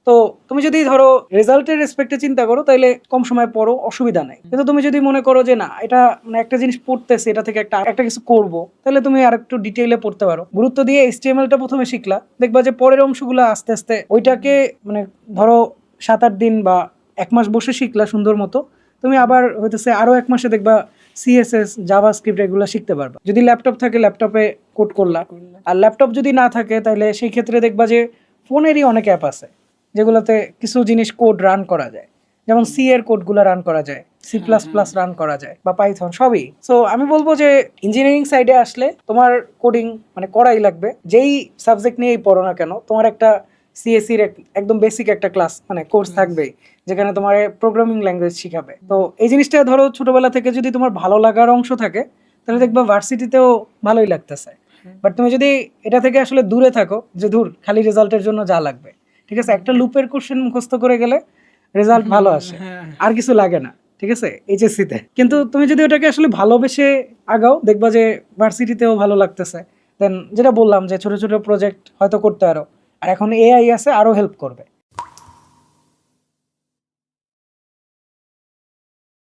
তো তুমি যদি ধরো রেজাল্টের রেসপেক্টে চিন্তা করো তাহলে কম সময় পড়ো, অসুবিধা নাই। কিন্তু তুমি যদি মনে করো যে না এটা মানে একটা জিনিস পড়তেছে, এটা থেকে একটা কিছু করব, তাহলে তুমি আর একটু ডিটেইলে পড়তে পারো। গুরুত্ব দিয়ে HTML-টা প্রথমে শিখলা, দেখবা যে পরের অংশগুলো আস্তে আস্তে ওইটাকে মানে ধরো 7-8 দিন বা 1 মাস বসে শিখলা সুন্দর মতো, তুমি আবার হইতেছে আরো 1 মাসে দেখবা CSS, জাভাস্ক্রিপ্ট এগুলো শিখতে পারবা। যদি ল্যাপটপ থাকে ল্যাপটপে কোড করলা, আর ল্যাপটপ যদি না থাকে তাহলে সেই ক্ষেত্রে দেখবা যে ফোনেরই অনেক অ্যাপ আছে যেগুলোতে কিছু জিনিস কোড রান করা যায়, যেমন সি এর কোডগুলো রান করা যায়, C++ রান করা যায়, বা পাইথন, সবই। সো আমি বলবো যে ইঞ্জিনিয়ারিং সাইডে আসলে তোমার কোডিং মানে করাই লাগবে। যেই সাবজেক্ট নিয়েই পড়ো না কেন, তোমার একটা CSE-র একদম বেসিক একটা ক্লাস মানে কোর্স থাকবেই, যেখানে তোমার প্রোগ্রামিং ল্যাঙ্গুয়েজ শিখাবে। তো এই জিনিসটা ধরো ছোটবেলা থেকে যদি তোমার ভালো লাগার অংশ থাকে, তাহলে দেখবা ভার্সিটিতেও ভালোই লাগতেছে। বাট তুমি যদি এটা থেকে আসলে দূরে থাকো, যে দূর খালি রেজাল্টের জন্য যা লাগবে, ঠিক আছে, একটা লুপের কোশ্চেন মুখস্থ করে গেলে রেজাল্ট ভালো আসে, আর কিছু লাগে না, ঠিক আছে, HSC-তে। কিন্তু তুমি যদি ওটাকে আসলে ভালোবেসে আগাও, দেখবা যে ভার্সিটিতেও ভালো লাগতেছে। দেন যেটা বললাম যে ছোট ছোট প্রজেক্ট হয়তো করতে পারো, আর এখন AI আছে, আরো হেল্প করবে।